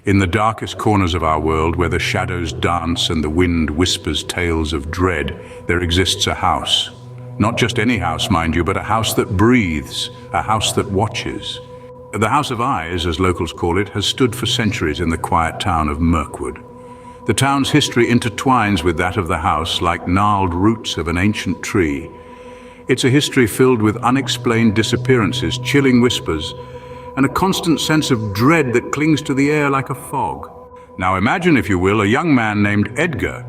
In the darkest corners of our world, where the shadows dance and the wind whispers tales of dread, there exists a house. Not just any house, mind you, but a house that breathes, a house that watches. The House of Eyes, as locals call it, has stood for centuries in the quiet town of Mirkwood. The town's history intertwines with that of the house like gnarled roots of an ancient tree. It's a history filled with unexplained disappearances, chilling whispers, and a constant sense of dread that clings to the air like a fog. Now imagine, if you will, a young man named Edgar,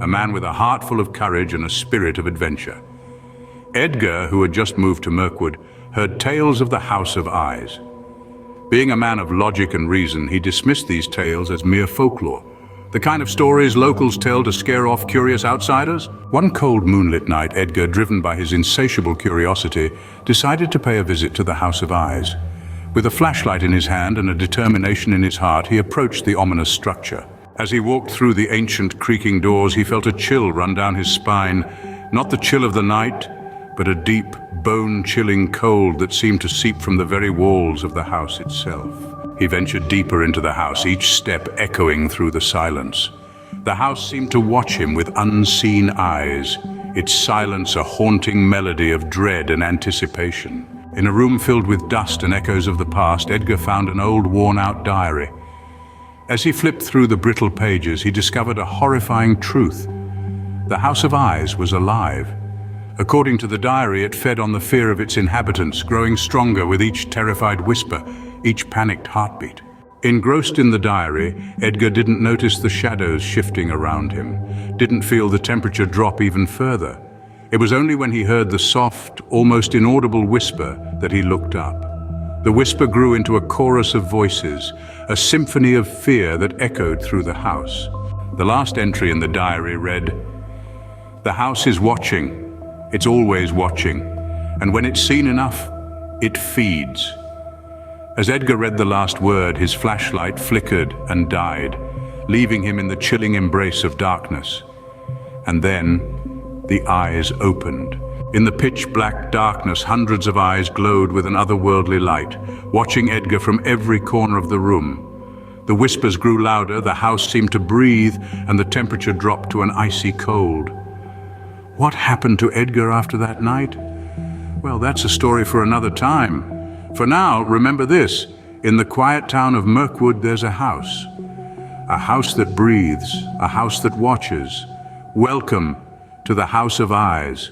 a man with a heart full of courage and a spirit of adventure. Edgar, who had just moved to Mirkwood, heard tales of the House of Eyes. Being a man of logic and reason, he dismissed these tales as mere folklore, the kind of stories locals tell to scare off curious outsiders. One cold moonlit night, Edgar, driven by his insatiable curiosity, decided to pay a visit to the House of Eyes. With a flashlight in his hand and a determination in his heart, he approached the ominous structure. As he walked through the ancient creaking doors, he felt a chill run down his spine, not the chill of the night, but a deep, bone-chilling cold that seemed to seep from the very walls of the house itself. He ventured deeper into the house, each step echoing through the silence. The house seemed to watch him with unseen eyes, its silence a haunting melody of dread and anticipation. In a room filled with dust and echoes of the past, Edgar found an old, worn-out diary. As he flipped through the brittle pages, he discovered a horrifying truth. The House of Eyes was alive. According to the diary, it fed on the fear of its inhabitants, growing stronger with each terrified whisper, each panicked heartbeat. Engrossed in the diary, Edgar didn't notice the shadows shifting around him, didn't feel the temperature drop even further. It was only when he heard the soft, almost inaudible whisper that he looked up. The whisper grew into a chorus of voices, a symphony of fear that echoed through the house. The last entry in the diary read, "The house is watching. It's always watching, and when it's seen enough, it feeds." As Edgar read the last word, his flashlight flickered and died, leaving him in the chilling embrace of darkness. And then, the eyes opened. In the pitch-black darkness, hundreds of eyes glowed with an otherworldly light, watching Edgar from every corner of the room. The whispers grew louder, the house seemed to breathe, and the temperature dropped to an icy cold. What happened to Edgar after that night? Well, that's a story for another time. For now, remember this: in the quiet town of Mirkwood, there's a house that breathes, a house that watches. Welcome to the House of Eyes.